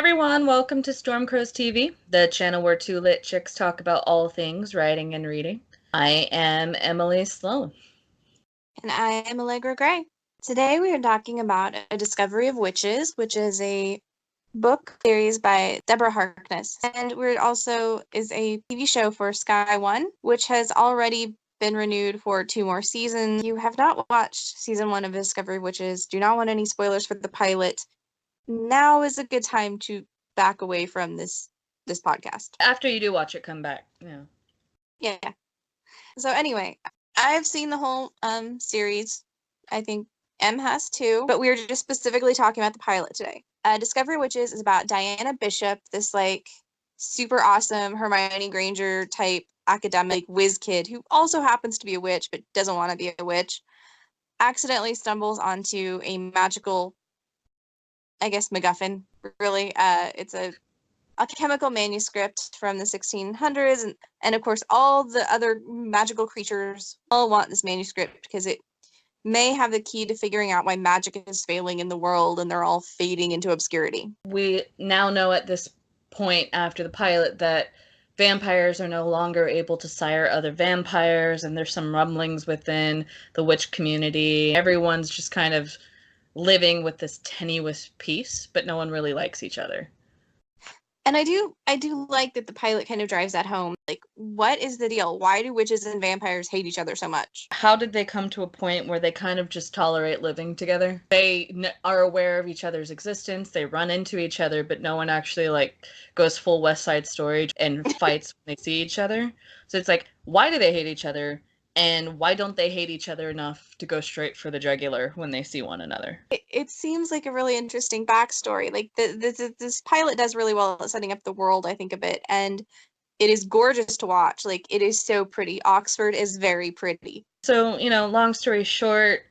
everyone, welcome to Stormcrows TV, the channel where two lit chicks talk about all things writing and reading. I am Emily Sloan. And I am Allegra Gray. Today we are talking about A Discovery of Witches, which is a book series by Deborah Harkness. And we're also is a TV show for Sky One, which has already been renewed for 2 more seasons. If you have not watched season 1 of Discovery of Witches, do not want any spoilers for the pilot. Now is a good time to back away from this podcast. After you do watch it, come back. Yeah. So anyway, I've seen the whole series. I think M has too, but we're just specifically talking about the pilot today. Discovery Witches is about Diana Bishop, this super awesome Hermione Granger type academic whiz kid who also happens to be a witch but doesn't want to be a witch. Accidentally stumbles onto a magical, I guess, MacGuffin. Really, it's a chemical manuscript from the 1600s, and of course all the other magical creatures all want this manuscript because it may have the key to figuring out why magic is failing in the world and they're all fading into obscurity. We now know at this point after the pilot that vampires are no longer able to sire other vampires, and there's some rumblings within the witch community. Everyone's just kind of living with this tenuous peace, but no one really likes each other. And I do like that the pilot kind of drives that home. Like, what is the deal? Why do witches and vampires hate each other so much? How did they come to a point where they kind of just tolerate living together? They are aware of each other's existence. They run into each other, but no one actually goes full West Side Story and fights when they see each other. So it's like, why do they hate each other? And why don't they hate each other enough to go straight for the jugular when they see one another? It seems like a really interesting backstory. Like, this pilot does really well at setting up the world, I think, a bit. And it is gorgeous to watch. Like, it is so pretty. Oxford is very pretty. So, long story short,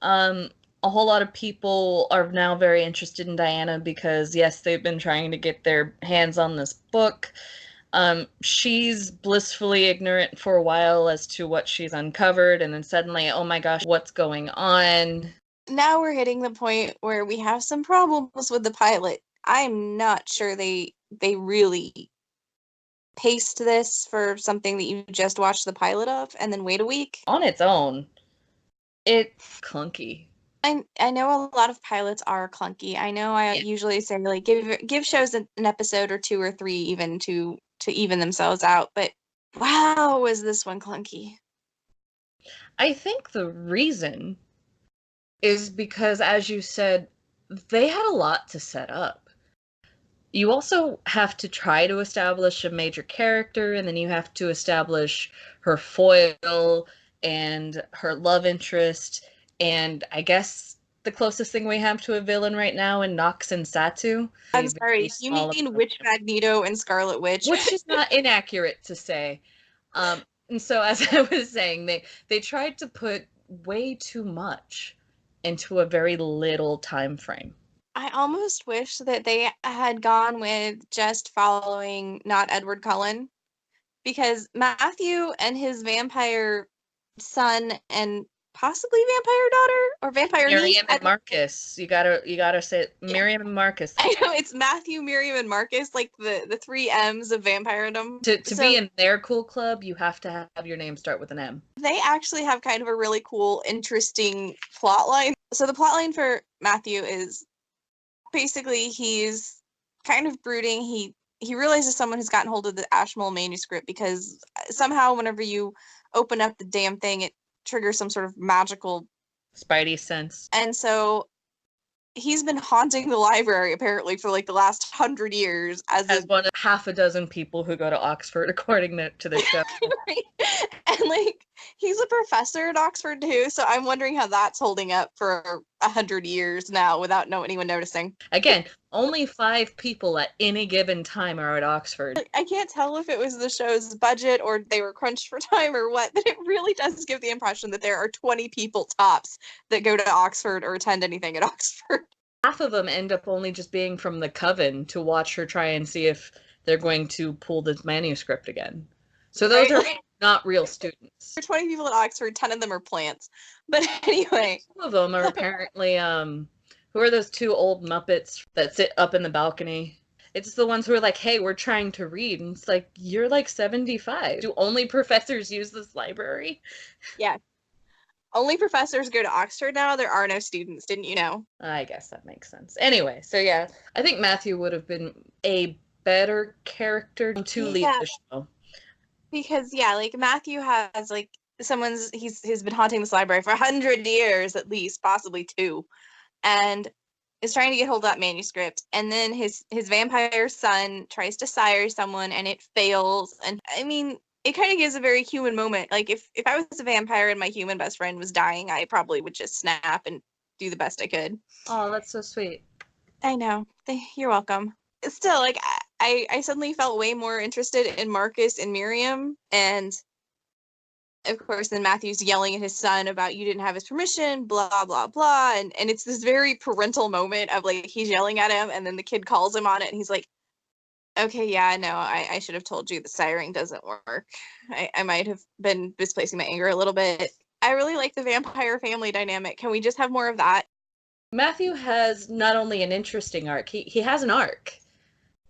a whole lot of people are now very interested in Diana because, yes, they've been trying to get their hands on this book. She's blissfully ignorant for a while as to what she's uncovered, and then suddenly, oh my gosh, what's going on? Now we're hitting the point where we have some problems with the pilot. I'm not sure they really paced this for something that you just watched the pilot of and then wait a week. On its own, it's clunky. I know a lot of pilots are clunky. I know I usually say give shows an episode or 2 or 3 even to even themselves out, but wow, was this one clunky. I think the reason is because, as you said, they had a lot to set up. You also have to try to establish a major character, and then you have to establish her foil and her love interest, and I guess the closest thing we have to a villain right now in Nox and Satu. I'm sorry, you mean Witch Magneto and Scarlet Witch? Which is not inaccurate to say. And so, as I was saying, they tried to put way too much into a very little time frame. I almost wish that they had gone with just following not Edward Cullen, because Matthew and his vampire son and possibly vampire daughter or vampire Miriam niece. and Marcus. You gotta say it. Miriam and Marcus. I know, it's Matthew, Miriam, and Marcus, like the 3 M's of vampiredom. To be in their cool club, you have to have your name start with an M. They actually have kind of a really cool, interesting plot line. So the plot line for Matthew is basically he's kind of brooding. He realizes someone has gotten hold of the Ashmole manuscript because somehow whenever you open up the damn thing, it triggers some sort of magical spidey sense. And so he's been haunting the library apparently for the last 100 years as one of half a dozen people who go to Oxford, according to the show. Right? And he's a professor at Oxford too, so I'm wondering how that's holding up for 100 years now without anyone noticing. Again, only 5 people at any given time are at Oxford. I can't tell if it was the show's budget or they were crunched for time or what, but it really does give the impression that there are 20 people tops that go to Oxford or attend anything at Oxford. Half of them end up only just being from the coven to watch her try and see if they're going to pull this manuscript again. So those are not real students. There are 20 people at Oxford, 10 of them are plants. But anyway. Some of them are apparently, who are those 2 old Muppets that sit up in the balcony? It's the ones who are like, hey, we're trying to read. And it's like, you're like 75. Do only professors use this library? Yeah. Only professors go to Oxford now. There are no students, didn't you know? I guess that makes sense. Anyway, so yeah, I think Matthew would have been a better character to lead Yeah, the show. because yeah, like Matthew has like he's been haunting this library for 100 years at least, possibly two, and is trying to get hold of that manuscript. And then his vampire son tries to sire someone, and it fails. And I mean, it kind of gives a very human moment. Like if I was a vampire and my human best friend was dying, I probably would just snap and do the best I could. Oh, that's so sweet. I know. You're welcome. Still, like I suddenly felt way more interested in Marcus and Miriam, and of course then Matthew's yelling at his son about you didn't have his permission, blah blah blah, and it's this very parental moment of like he's yelling at him, and then the kid calls him on it, and he's like, okay, yeah, no, I should have told you the siring doesn't work. I might have been misplacing my anger a little bit. I really like the vampire family dynamic. Can we just have more of that? Matthew has not only an interesting arc, he has an arc.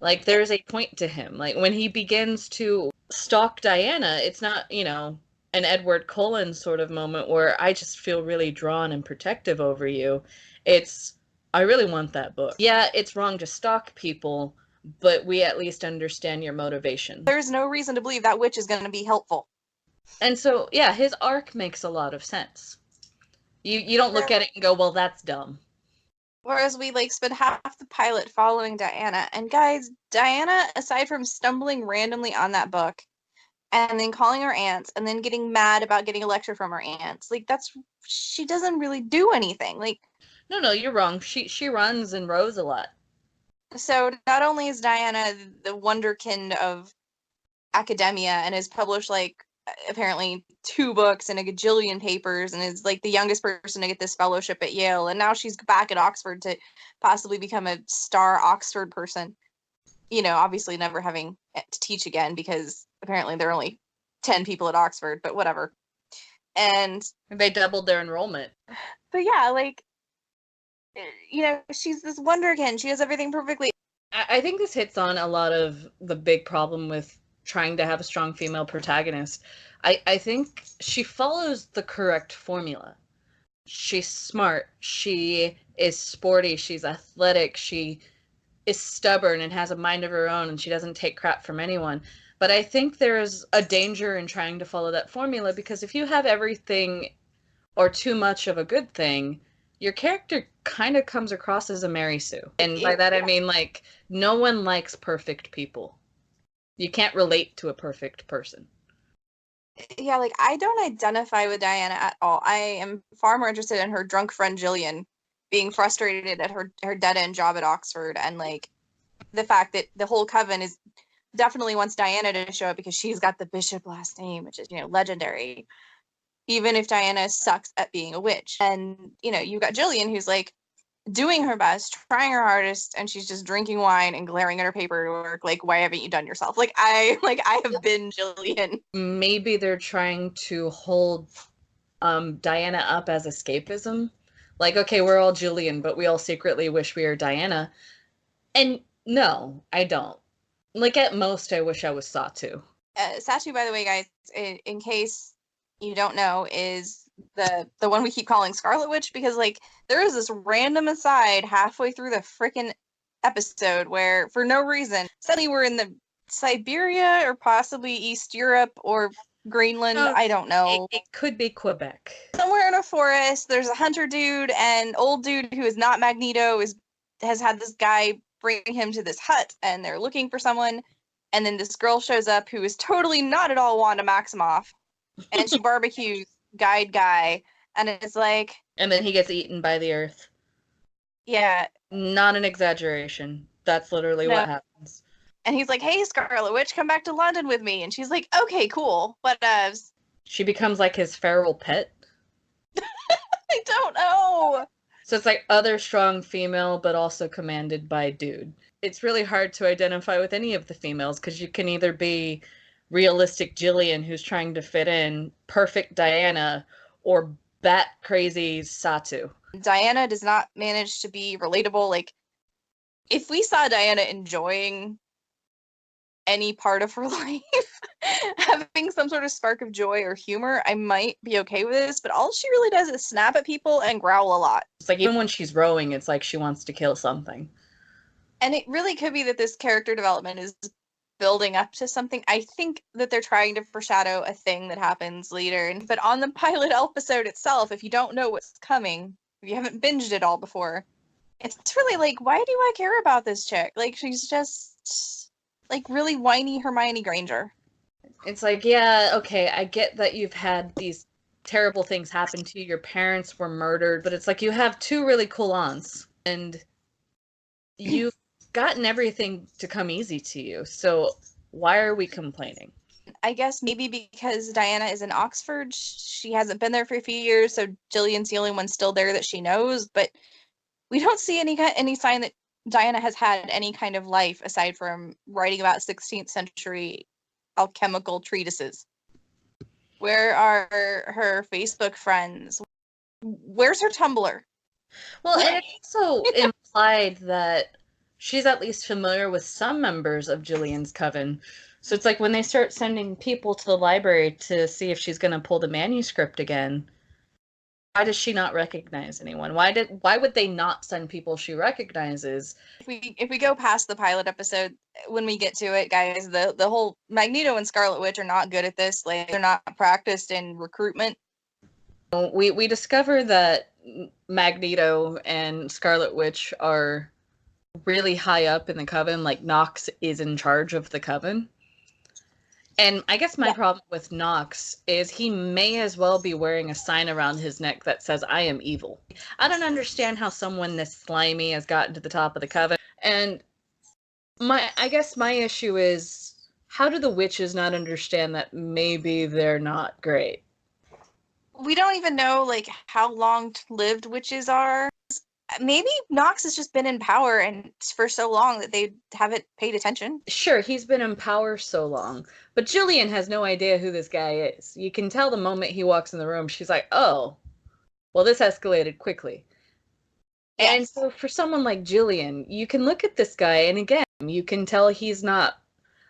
Like, there's a point to him. Like, when he begins to stalk Diana, it's not, an Edward Cullen sort of moment where I just feel really drawn and protective over you. It's, I really want that book. Yeah, it's wrong to stalk people, but we at least understand your motivation. There's no reason to believe that witch is going to be helpful. And so, yeah, his arc makes a lot of sense. You don't look at it and go, well, that's dumb. Whereas we like spend half the pilot following Diana. And guys, Diana, aside from stumbling randomly on that book and then calling her aunts and then getting mad about getting a lecture from her aunts, like she doesn't really do anything. Like No, you're wrong. She runs and rows a lot. So not only is Diana the wonderkind of academia and has published like apparently 2 books and a gajillion papers and is like the youngest person to get this fellowship at Yale, and now she's back at Oxford to possibly become a star Oxford person, obviously never having to teach again because apparently there are only 10 people at Oxford, but whatever. And they doubled their enrollment. But yeah, like she's this wonderkind. She does everything perfectly. I think this hits on a lot of the big problem with trying to have a strong female protagonist. I think she follows the correct formula. She's smart. She is sporty. She's athletic. She is stubborn and has a mind of her own, and she doesn't take crap from anyone. But I think there's a danger in trying to follow that formula, because if you have everything or too much of a good thing, your character kind of comes across as a Mary Sue. And by that I mean, like, no one likes perfect people. You can't relate to a perfect person. Yeah, like I don't identify with Diana at all. I am far more interested in her drunk friend Jillian being frustrated at her dead-end job at Oxford, and like the fact that the whole coven is definitely wants Diana to show up because she's got the bishop last name, which is, legendary. Even if Diana sucks at being a witch. And, you've got Jillian who's like doing her best, trying her hardest, and she's just drinking wine and glaring at her paperwork like, why haven't you done yourself? Like I have been Jillian. Maybe they're trying to hold Diana up as escapism. Like, okay, we're all Jillian, but we all secretly wish we were Diana. And no, I don't. Like, at most, I wish I was Satu. Satu, by the way, guys, in case you don't know, is the one we keep calling Scarlet Witch, because like there is this random aside halfway through the freaking episode where for no reason suddenly we're in the Siberia or possibly East Europe or Greenland. I don't know. It could be Quebec. Somewhere in a forest, there's a hunter dude, and old dude who is not Magneto has had this guy bring him to this hut, and they're looking for someone. And then this girl shows up who is totally not at all Wanda Maximoff, and she barbecues guy, and it's like... And then he gets eaten by the earth. Yeah. Not an exaggeration. That's literally what happens. And he's like, hey, Scarlet Witch, come back to London with me. And she's like, okay, cool. But she becomes like his feral pet. I don't know. So it's like other strong female, but also commanded by dude. It's really hard to identify with any of the females, because you can either be realistic Jillian who's trying to fit in, perfect Diana, or bat crazy Satu. Diana does not manage to be relatable. Like, If we saw Diana enjoying any part of her life, having some sort of spark of joy or humor, I might be okay with this, but all she really does is snap at people and growl a lot. It's like even when she's rowing, it's like she wants to kill something. And it really could be that this character development is building up to something. I think that they're trying to foreshadow a thing that happens later. But on the pilot episode itself, if you don't know what's coming, if you haven't binged it all before, it's really like, why do I care about this chick? Like, she's just like really whiny Hermione Granger. It's like, yeah, okay, I get that you've had these terrible things happen to you. Your parents were murdered, but it's like you have two really cool aunts, and you've gotten everything to come easy to you. So why are we complaining? I guess maybe because Diana is in Oxford, she hasn't been there for a few years, so Gillian's the only one still there that she knows, but we don't see any sign that Diana has had any kind of life aside from writing about 16th century alchemical treatises. Where are her Facebook friends? Where's her Tumblr? Well, and it's also implied that she's at least familiar with some members of Gillian's coven. So it's like when they start sending people to the library to see if she's going to pull the manuscript again, why does she not recognize anyone? Why would they not send people she recognizes? If we go past the pilot episode, when we get to it, guys, the whole Magneto and Scarlet Witch are not good at this. Like, they're not practiced in recruitment. We discover that Magneto and Scarlet Witch are really high up in the coven. Like, Nox is in charge of the coven. And I guess my problem with Nox is he may as well be wearing a sign around his neck that says, I am evil. I don't understand how someone this slimy has gotten to the top of the coven. And I guess my issue is, how do the witches not understand that maybe they're not great? We don't even know, like, how long-lived witches are. Maybe Nox has just been in power and for so long that they haven't paid attention. Sure, he's been in power so long, but Gillian has no idea who this guy is. You can tell the moment he walks in the room, she's like, oh, well, this escalated quickly. Yes. And so for someone like Gillian, you can look at this guy, and again, you can tell he's not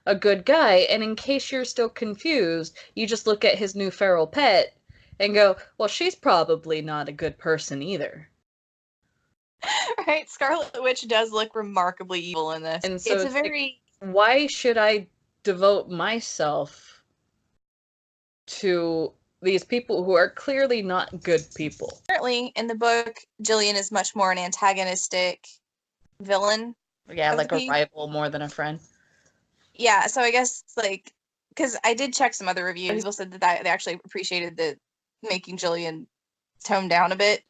a good guy, and in case you're still confused, you just look at his new feral pet and go, well, she's probably not a good person either. Right, Scarlet Witch does look remarkably evil in this. And so it's a very... Like, why should I devote myself to these people who are clearly not good people? Currently, in the book, Gillian is much more an antagonistic villain. Yeah, like a rival more than a friend. Yeah, so I guess, like, because I did check some other reviews. People said that they actually appreciated the making Gillian tone down a bit.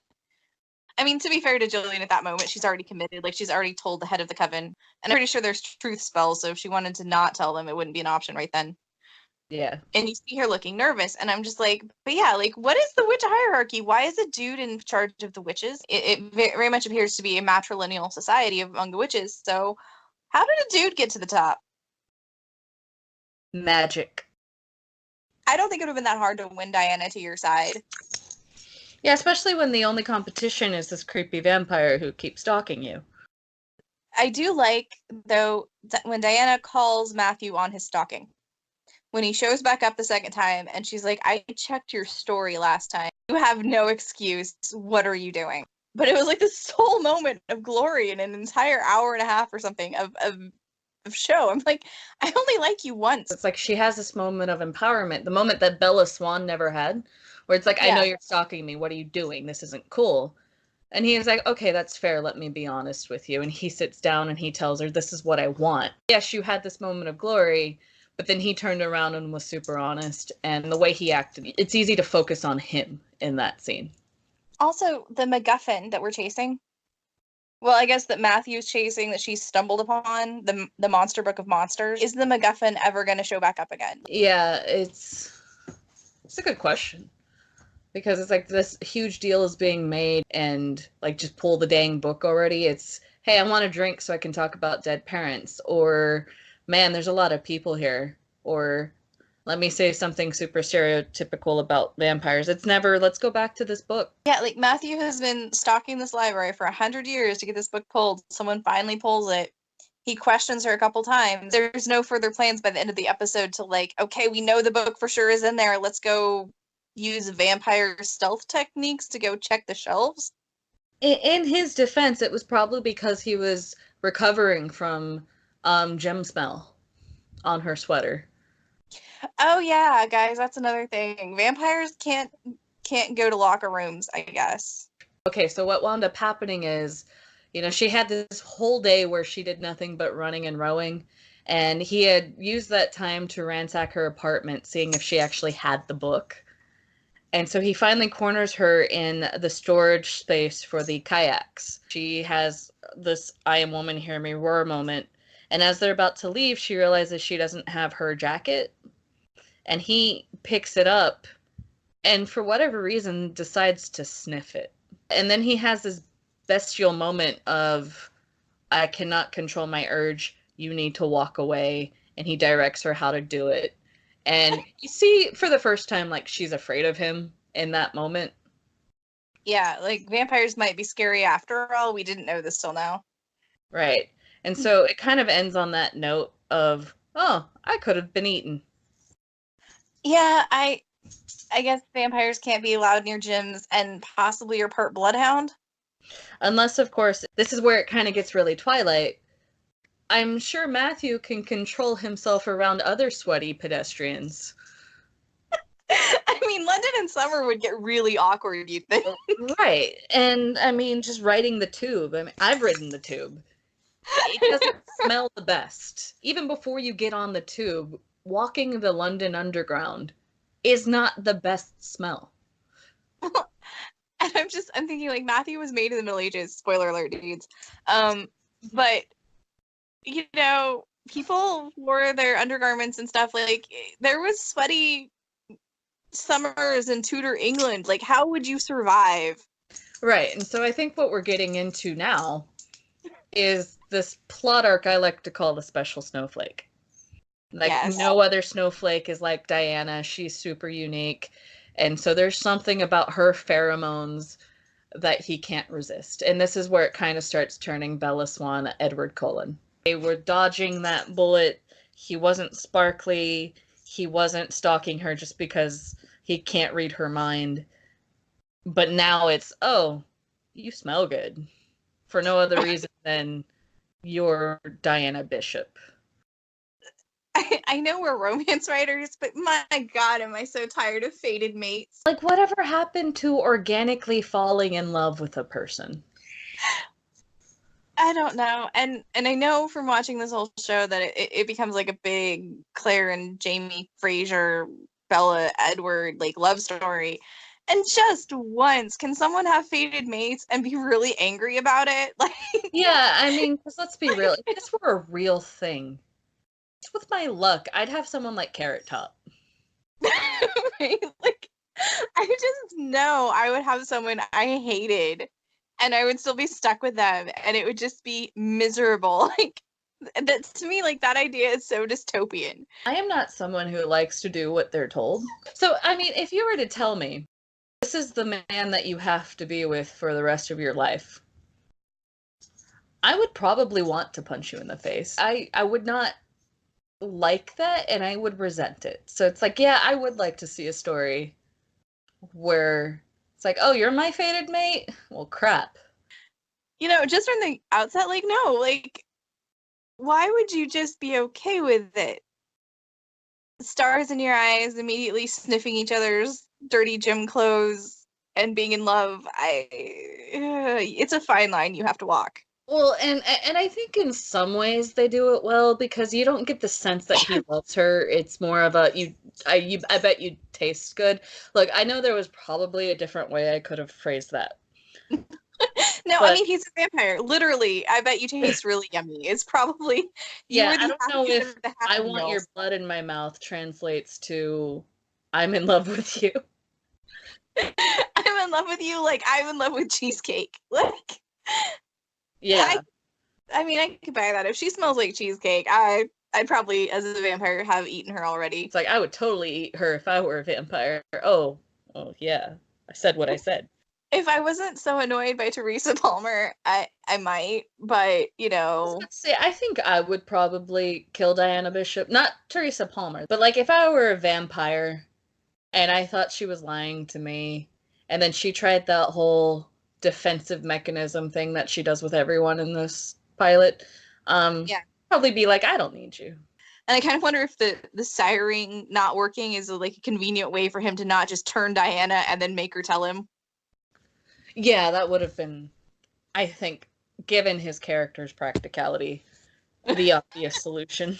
I mean, to be fair to Gillian at that moment, she's already committed. Like, she's already told the head of the coven. And I'm pretty sure there's truth spells, so if she wanted to not tell them, it wouldn't be an option right then. Yeah. And you see her looking nervous, and I'm just like, but yeah, like, what is the witch hierarchy? Why is a dude in charge of the witches? It very much appears to be a matrilineal society among the witches, so how did a dude get to the top? Magic. I don't think it would have been that hard to win Diana to your side. Yeah, especially when the only competition is this creepy vampire who keeps stalking you. I do like, though, when Diana calls Matthew on his stalking. When he shows back up the second time, and she's like, I checked your story last time. You have no excuse. What are you doing? But it was like this sole moment of glory in an entire hour and a half or something of show. I'm like, I only like you once. It's like she has this moment of empowerment, the moment that Bella Swan never had. Where it's like, I know you're stalking me. What are you doing? This isn't cool. And he's like, okay, that's fair. Let me be honest with you. And he sits down and he tells her, this is what I want. Yes, you had this moment of glory, but then he turned around and was super honest. And the way he acted, it's easy to focus on him in that scene. Also, the MacGuffin that we're chasing. Well, I guess that Matthew's chasing, that she stumbled upon, the Monster Book of Monsters. Is the MacGuffin ever going to show back up again? Yeah, it's a good question. Because it's like this huge deal is being made and like just pull the dang book already. It's, hey, I want a drink so I can talk about dead parents. Or, man, there's a lot of people here. Or, let me say something super stereotypical about vampires. It's never, let's go back to this book. Yeah, like Matthew has been stalking this library for 100 years to get this book pulled. Someone finally pulls it. He questions her a couple times. There's no further plans by the end of the episode to like, okay, we know the book for sure is in there. Let's go use vampire stealth techniques to go check the shelves. In his defense, it was probably because he was recovering from gem smell on her sweater. Oh yeah, guys, that's another thing. Vampires can't go to locker rooms, I guess. Okay, so what wound up happening is, she had this whole day where she did nothing but running and rowing, and he had used that time to ransack her apartment, seeing if she actually had the book. And so he finally corners her in the storage space for the kayaks. She has this I am woman, hear me roar moment, and as they're about to leave, she realizes she doesn't have her jacket, and he picks it up and for whatever reason decides to sniff it. And then he has this bestial moment of, I cannot control my urge, you need to walk away, and he directs her how to do it. And you see for the first time, like, she's afraid of him in that moment. Yeah, like, vampires might be scary after all. We didn't know this till now. Right. And so it kind of ends on that note of, oh, I could have been eaten. Yeah, I guess vampires can't be allowed near gyms, and possibly you're part bloodhound. Unless, of course, this is where it kind of gets really Twilight. I'm sure Matthew can control himself around other sweaty pedestrians. I mean, London in summer would get really awkward, you think? Right. And, I mean, just riding the tube. I mean, I've ridden the tube. It doesn't smell the best. Even before you get on the tube, walking the London Underground is not the best smell. And I'm thinking, like, Matthew was made in the Middle Ages. Spoiler alert, dudes. But, people wore their undergarments and stuff. Like, there was sweaty summers in Tudor England. Like, how would you survive? Right. And so I think what we're getting into now is this plot arc I like to call the special snowflake. Like, yes. No other snowflake is like Diana. She's super unique. And so there's something about her pheromones that he can't resist. And this is where it kind of starts turning Bella Swan Edward Cullen. They were dodging that bullet. He wasn't sparkly. He wasn't stalking her just because he can't read her mind. But now it's, oh, you smell good. For no other reason than you're Diana Bishop. I know we're romance writers, but my God, am I so tired of fated mates. Like, whatever happened to organically falling in love with a person? I don't know. And I know from watching this whole show that it becomes like a big Claire and Jamie Fraser, Bella Edward, like, love story. And just once, can someone have fated mates and be really angry about it? Like, yeah, I mean, because let's be real. If this were a real thing, with my luck, I'd have someone like Carrot Top. Right? Like, I just know I would have someone I hated, and I would still be stuck with them, and it would just be miserable. Like, that, to me, like, that idea is so dystopian. I am not someone who likes to do what they're told. So, I mean, if you were to tell me, this is the man that you have to be with for the rest of your life, I would probably want to punch you in the face. I would not like that, and I would resent it. So it's like, yeah, I would like to see a story where it's like, oh, you're my fated mate? Well, crap. Just from the outset, like, no, like, why would you just be okay with it? Stars in your eyes, immediately sniffing each other's dirty gym clothes and being in love. It's a fine line you have to walk. Well, and I think in some ways they do it well, because you don't get the sense that he loves her. It's more of a, I bet you taste good. Look, I know there was probably a different way I could have phrased that. No, but, I mean, he's a vampire. Literally, I bet you taste really yummy. It's probably... Yeah, I don't know if I want your blood in my mouth translates to I'm in love with you. I'm in love with you like I'm in love with cheesecake. Like... Yeah. I mean, I could buy that. If she smells like cheesecake, I I'd probably, as a vampire, have eaten her already. It's like, I would totally eat her if I were a vampire. Oh yeah. I said what I said. If I wasn't so annoyed by Teresa Palmer, I might, but Let's see, I think I would probably kill Diana Bishop. Not Teresa Palmer, but like if I were a vampire and I thought she was lying to me, and then she tried that whole defensive mechanism thing that she does with everyone in this pilot, yeah. probably be like, I don't need you. And I kind of wonder if the siring not working is like a convenient way for him to not just turn Diana and then make her tell him. Yeah, that would have been, I think, given his character's practicality, the obvious solution.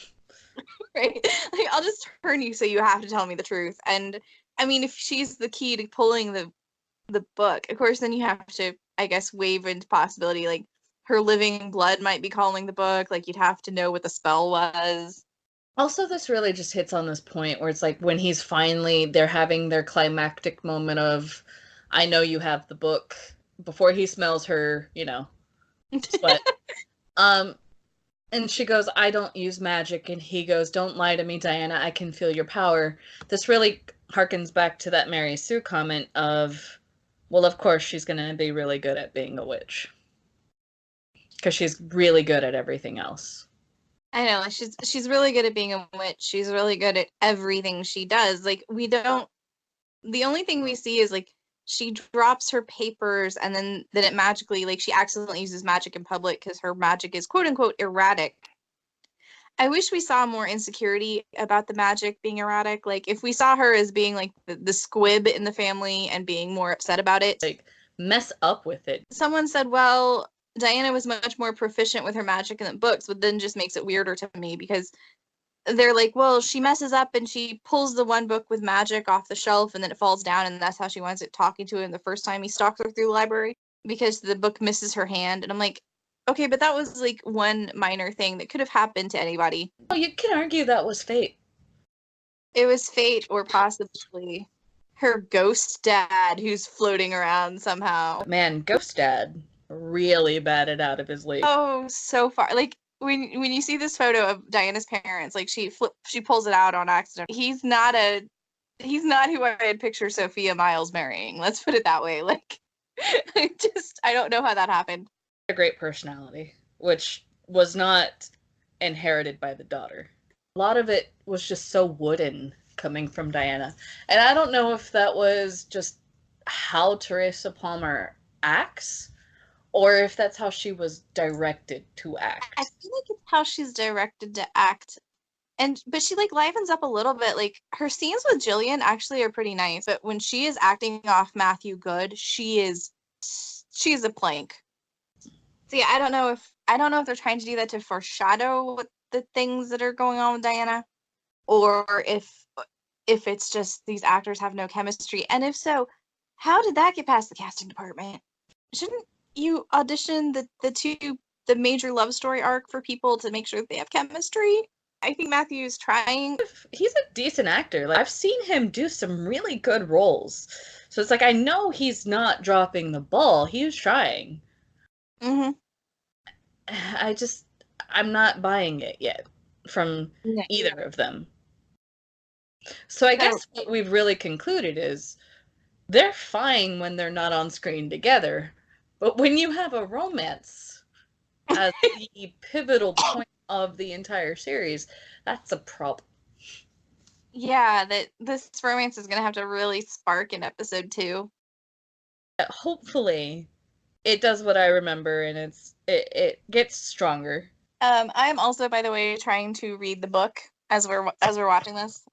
Right? Like, I'll just turn you so you have to tell me the truth. And I mean, if she's the key to pulling the book, of course, then you have to, I guess, wave into possibility like her living blood might be calling the book. Like you'd have to know what the spell was. Also, this really just hits on this point where it's like when they're having their climactic moment of, I know you have the book, before he smells her, sweat. And she goes, I don't use magic. And he goes, don't lie to me, Diana. I can feel your power. This really harkens back to that Mary Sue comment of, well, of course she's going to be really good at being a witch. Because she's really good at everything else. I know, she's really good at being a witch. She's really good at everything she does. Like, the only thing we see is, like, she drops her papers and then it magically, like, she accidentally uses magic in public because her magic is quote-unquote erratic. I wish we saw more insecurity about the magic being erratic. Like, if we saw her as being, like, the squib in the family and being more upset about it. Like, mess up with it. Someone said, well, Diana was much more proficient with her magic in the books, but then just makes it weirder to me because they're like, well, she messes up and she pulls the one book with magic off the shelf and then it falls down and that's how she winds up talking to him the first time he stalks her through the library because the book misses her hand. And I'm like, okay, but that was like one minor thing that could have happened to anybody. Oh, you can argue that was fate. It was fate or possibly her ghost dad who's floating around somehow. Man, ghost dad really batted out of his league. Oh, so far. Like, when you see this photo of Diana's parents, like she pulls it out on accident. He's not who I had pictured Sophia Miles marrying. Let's put it that way. Like, I don't know how that happened. A great personality, which was not inherited by the daughter. A lot of it was just so wooden coming from Diana. And I don't know if that was just how Teresa Palmer acts, or if that's how she was directed to act. I feel like it's how she's directed to act. But she like livens up a little bit. Like her scenes with Jillian actually are pretty nice. But when she is acting off Matthew Good, she's a plank. So yeah, I don't know if they're trying to do that to foreshadow what the things that are going on with Diana, or if it's just these actors have no chemistry. And if so, how did that get past the casting department? Shouldn't you audition the major love story arc for people to make sure that they have chemistry? I think Matthew's trying. He's a decent actor. Like, I've seen him do some really good roles. So it's like, I know he's not dropping the ball. He was trying. Mm-hmm. I'm not buying it yet from either of them. So I guess what we've really concluded is they're fine when they're not on screen together. But when you have a romance as the pivotal point of the entire series, that's a problem. Yeah, that this romance is going to have to really spark in episode 2. Hopefully, it does what I remember, and it gets stronger. I'm also, by the way, trying to read the book as we're watching this.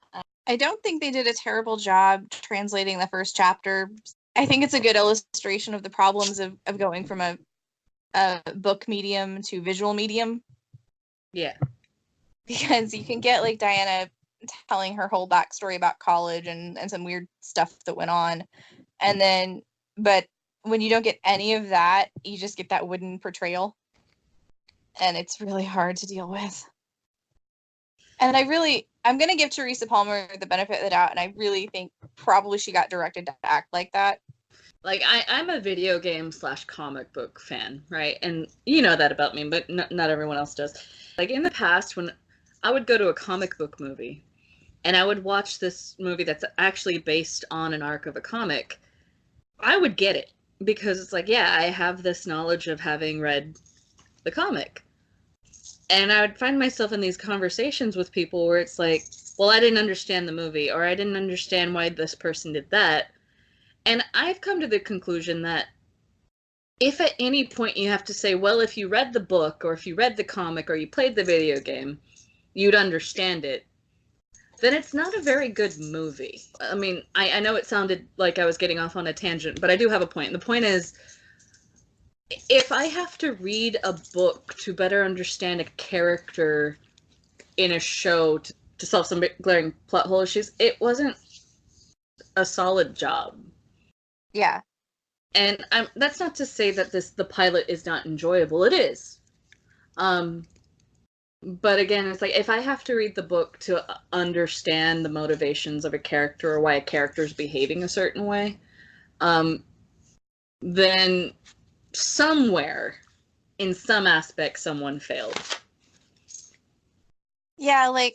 I don't think they did a terrible job translating the first chapter. I think it's a good illustration of the problems of going from a book medium to visual medium. Yeah. Because you can get like Diana telling her whole backstory about college and some weird stuff that went on. But when you don't get any of that, you just get that wooden portrayal. And it's really hard to deal with. And I'm going to give Teresa Palmer the benefit of the doubt, and I really think probably she got directed to act like that. Like, I'm a video game / comic book fan, right? And you know that about me, but not everyone else does. Like, in the past, when I would go to a comic book movie and I would watch this movie that's actually based on an arc of a comic, I would get it because it's like, yeah, I have this knowledge of having read the comic. And I would find myself in these conversations with people where it's like, well, I didn't understand the movie, or I didn't understand why this person did that. And I've come to the conclusion that if at any point you have to say, well, if you read the book, or if you read the comic, or you played the video game, you'd understand it, then it's not a very good movie. I mean, I know it sounded like I was getting off on a tangent, but I do have a point. And the point is, if I have to read a book to better understand a character in a show to solve some glaring plot hole issues, it wasn't a solid job. Yeah. And that's not to say that the pilot is not enjoyable. It is. But again, it's like, if I have to read the book to understand the motivations of a character or why a character is behaving a certain way, then somewhere, in some aspect, someone failed. Yeah, like,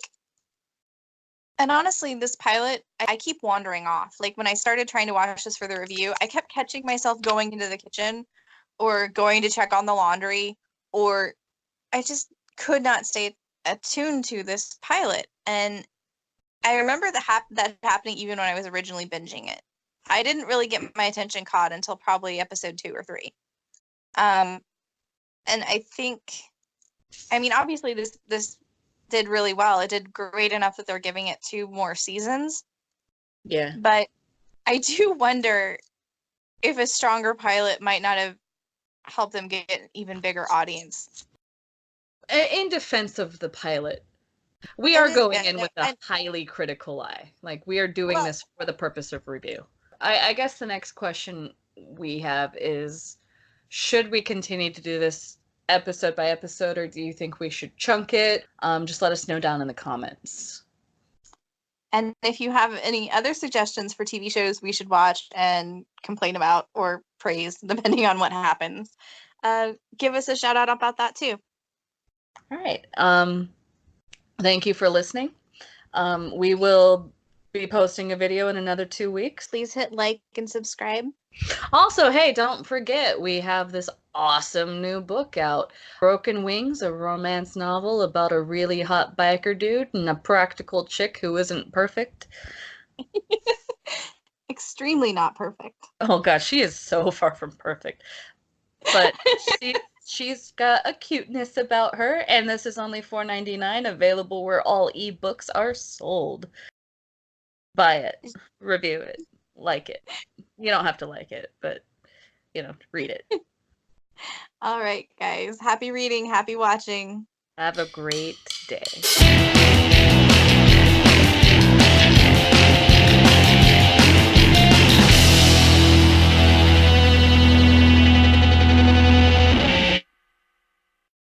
and honestly, this pilot, I keep wandering off. Like, when I started trying to watch this for the review, I kept catching myself going into the kitchen or going to check on the laundry, or I just could not stay attuned to this pilot. And I remember that happening even when I was originally binging it. I didn't really get my attention caught until probably episode 2 or 3. And I think, I mean, obviously this did really well. It did great enough that they're giving it 2 more seasons. Yeah. But I do wonder if a stronger pilot might not have helped them get an even bigger audience. In defense of the pilot, we are going in with a highly critical eye. Like, we are doing this for the purpose of review. I guess the next question we have is, should we continue to do this episode by episode, or do you think we should chunk it? Just let us know down in the comments. And if you have any other suggestions for TV shows we should watch and complain about or praise, depending on what happens, give us a shout out about that too. All right. Thank you for listening. We will be posting a video in another 2 weeks. Please hit like and subscribe. Also, hey, don't forget, we have this awesome new book out, Broken Wings, a romance novel about a really hot biker dude and a practical chick who isn't perfect. Extremely not perfect. Oh gosh, she is so far from perfect. But she's got a cuteness about her, and this is only $4.99, available where all ebooks are sold. Buy it, review it, like it. You don't have to like it, but, read it. All right, guys. Happy reading, happy watching. Have a great day.